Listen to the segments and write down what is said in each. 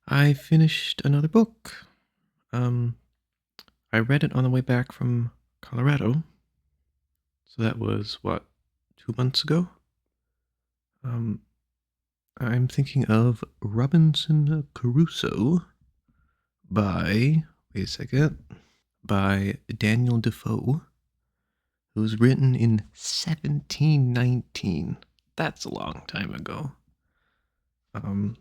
I finished another book. Um, I read it on the way back from Colorado. So that was, what, 2 months ago? Um, I'm thinking of Robinson Crusoe by, wait a second, by Daniel Defoe. It was written in 1719. That's a long time ago. Um,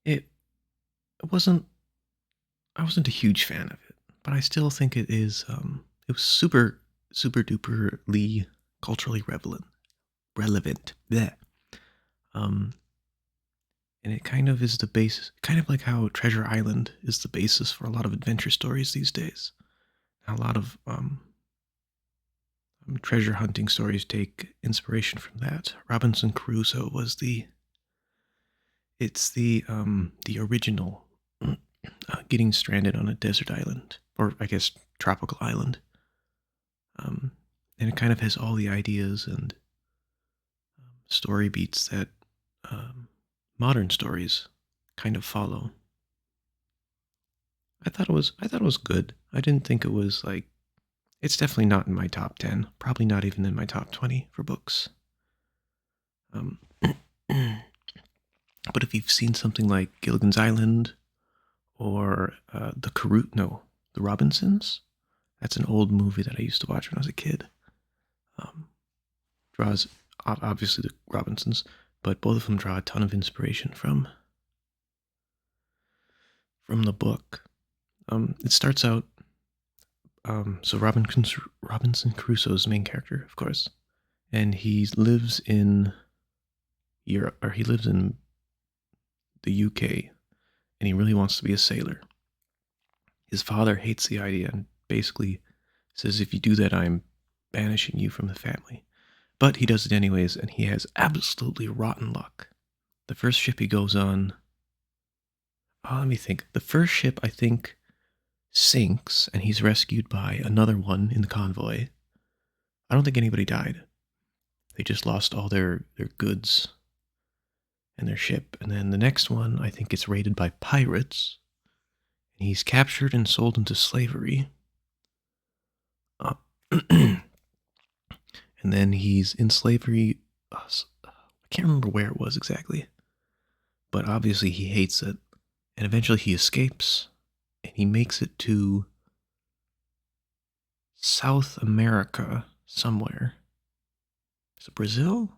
it wasn't, I wasn't a huge fan of it, but I still think it was super duperly culturally relevant. Yeah. Um, and it kind of is the basis, kind of like how Treasure Island is the basis for a lot of adventure stories these days. A lot of treasure hunting stories take inspiration from that. Robinson Crusoe was the original getting stranded on a desert island, or I guess tropical island. Um, and it kind of has all the ideas and story beats that um, modern stories kind of follow. I thought it was good. I didn't think it was like it's definitely not in my top 10. Probably not even in my top 20 for books. Um, but if you've seen something like Gilligan's Island or the Robinsons, that's an old movie that I used to watch when I was a kid. Um, draws obviously the Robinsons, but both of them draw a ton of inspiration from the book. It starts out so Robinson Crusoe's the main character, of course, and he lives in Europe, or he lives in the UK, and he really wants to be a sailor. His father hates the idea and basically says, "If you do that, I'm banishing you from the family." But he does it anyways, and he has absolutely rotten luck. The first ship he goes on, let me think. The first ship, I think, sinks, and he's rescued by another one in the convoy. I don't think anybody died. They just lost all their goods and their ship. And then the next one, I think, gets raided by pirates. And he's captured and sold into slavery. Uh, and then he's in slavery. I can't remember where it was exactly. But obviously he hates it. And eventually he escapes. And he makes it to South America somewhere. Is it Brazil?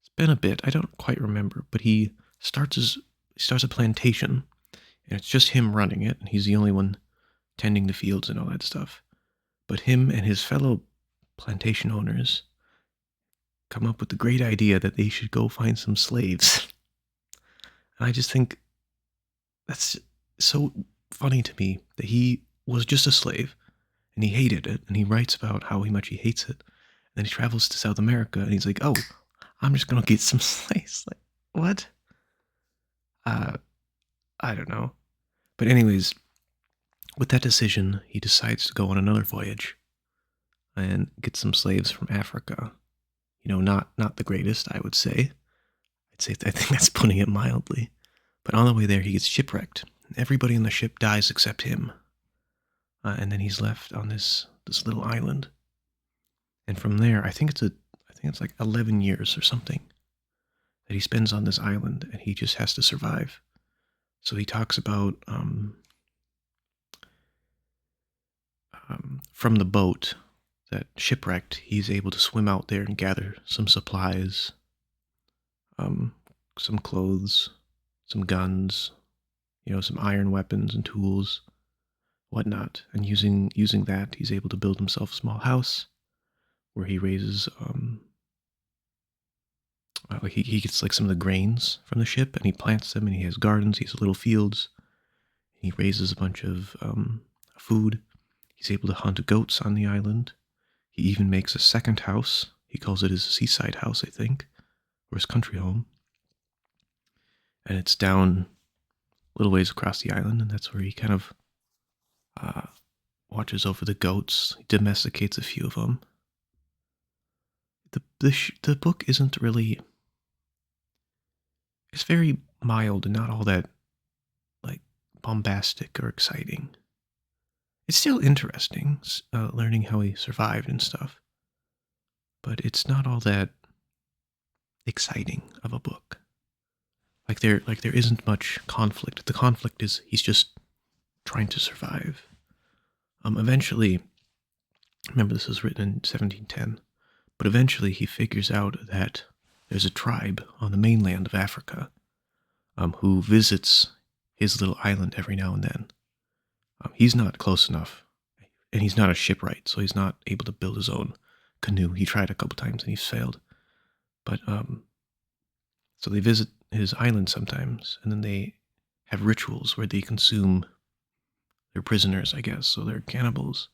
It's been a bit. I don't quite remember. But he starts a plantation. And it's just him running it. And he's the only one tending the fields and all that stuff. But him and his fellow plantation owners come up with the great idea that they should go find some slaves. And I just think that's so funny to me that he was just a slave and he hated it and he writes about how much he hates it. And then he travels to South America and he's like, "Oh, I'm just going to get some slaves." Like, what? Uh, I don't know. But anyways, with that decision, he decides to go on another voyage and get some slaves from Africa. Not the greatest, I would say. I think that's putting it mildly. But on the way there, he gets shipwrecked. Everybody on the ship dies except him, and then he's left on this little island. And from there, I think it's like 11 years or something that he spends on this island, and he just has to survive. So he talks about from the boat that shipwrecked, he's able to swim out there and gather some supplies, um, some clothes, some guns, some iron weapons and tools, whatnot. And using that, he's able to build himself a small house where he raises like he gets like some of the grains from the ship and he plants them and he has gardens. He has little fields. He raises a bunch of food. He's able to hunt goats on the island. He even makes a second house. He calls it his seaside house, I think, or his country home. And it's down a little ways across the island, and that's where he kind of uh, watches over the goats. He domesticates a few of them. The book isn't really It's very mild and not all that like bombastic or exciting. It's still interesting, learning how he survived and stuff, but it's not all that exciting of a book. Like there isn't much conflict. The conflict is he's just trying to survive. Eventually, remember this was written in 1710, but eventually he figures out that there's a tribe on the mainland of Africa who visits his little island every now and then. He's not close enough, and he's not a shipwright, so he's not able to build his own canoe. He tried a couple times and he's failed. But so they visit his island sometimes, and then they have rituals where they consume their prisoners, I guess. So they're cannibals.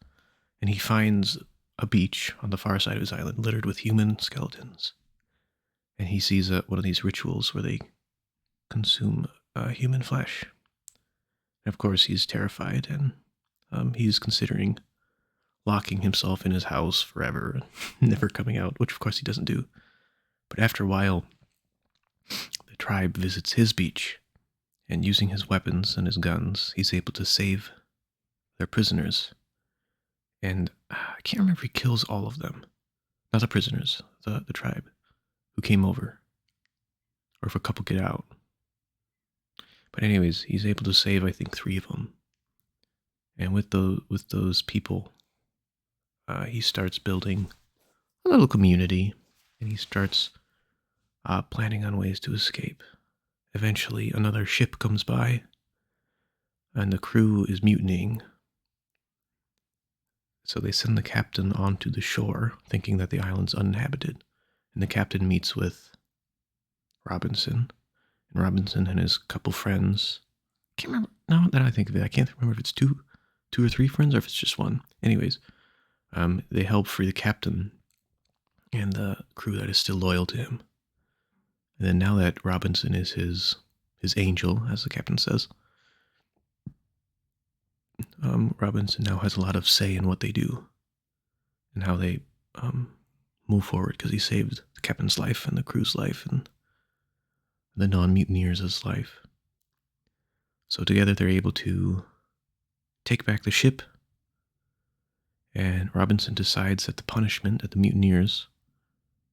And he finds a beach on the far side of his island littered with human skeletons. And he sees one of these rituals where they consume human flesh. And of course, he's terrified, and he's considering locking himself in his house forever and never coming out, which of course he doesn't do. But after a while, the tribe visits his beach, and using his weapons and his guns, he's able to save their prisoners. And I can't remember if he kills all of them. Not the prisoners, the tribe who came over. Or if a couple get out. But anyways, he's able to save, I think, 3 of them. And with those people, he starts building a little community. And he starts planning on ways to escape. Eventually, another ship comes by, and the crew is mutinying. So they send the captain onto the shore, thinking that the island's uninhabited. And the captain meets with Robinson. And Robinson and his couple friends. I can't remember, now that I think of it, I can't remember if it's two or 3 friends or if it's just one. Anyways, they help free the captain and the crew that is still loyal to him. And then now that Robinson is his angel, as the captain says, Robinson now has a lot of say in what they do and how they move forward, because he saved the captain's life and the crew's life and the non-mutineers' life. So together they're able to take back the ship, and Robinson decides that the punishment that the mutineers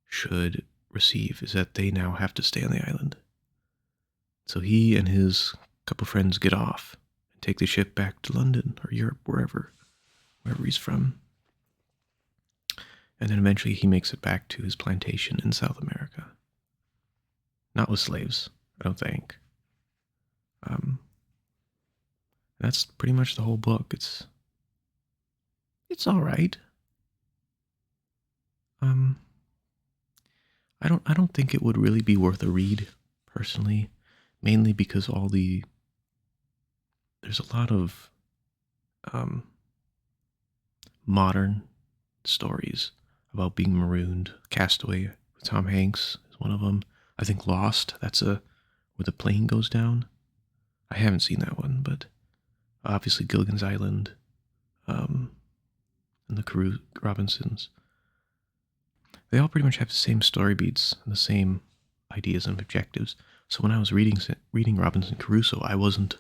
should receive is that they now have to stay on the island. So he and his couple friends get off and take the ship back to London or Europe, wherever he's from. And then eventually he makes it back to his plantation in South America. Not with slaves, I don't think. That's pretty much the whole book. It's all right. I don't think it would really be worth a read personally, mainly because there's a lot of modern stories about being marooned. Castaway with Tom Hanks is one of them. I think Lost, that's where the plane goes down. I haven't seen that one, but obviously Gilligan's Island, and the Robinsons. They all pretty much have the same story beats and the same ideas and objectives. So when I was reading Robinson Crusoe, I wasn't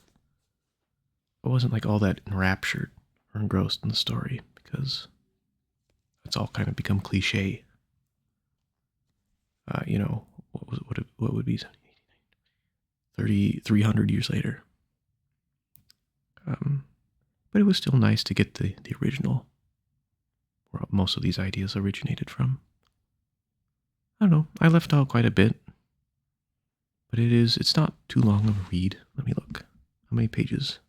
like all that enraptured or engrossed in the story, because it's all kind of become cliche. What would be 300 years later. But it was still nice to get the original, where most of these ideas originated from. I don't know, I left out quite a bit, but it's not too long of a read. Let me look. How many pages?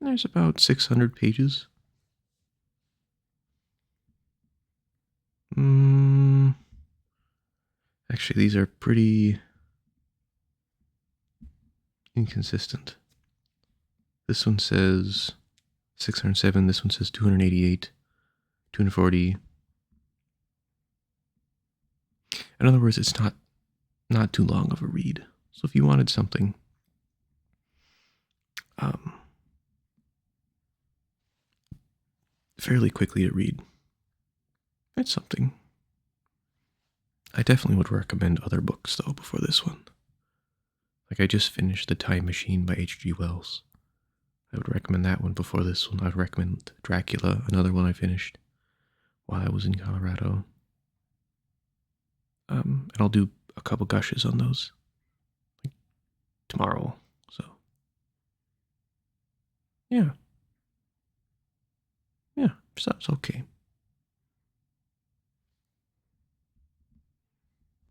There's about 600 pages. Actually, these are pretty inconsistent. This one says 607, this one says 288, 240. In other words, it's not too long of a read. So if you wanted something fairly quickly to read, it's something. I definitely would recommend other books though before this one. Like I just finished The Time Machine by H.G. Wells. I would recommend that one before this one. I would recommend Dracula, another one I finished while I was in Colorado. And I'll do a couple gushes on those like, tomorrow. So yeah, yeah, so it's okay.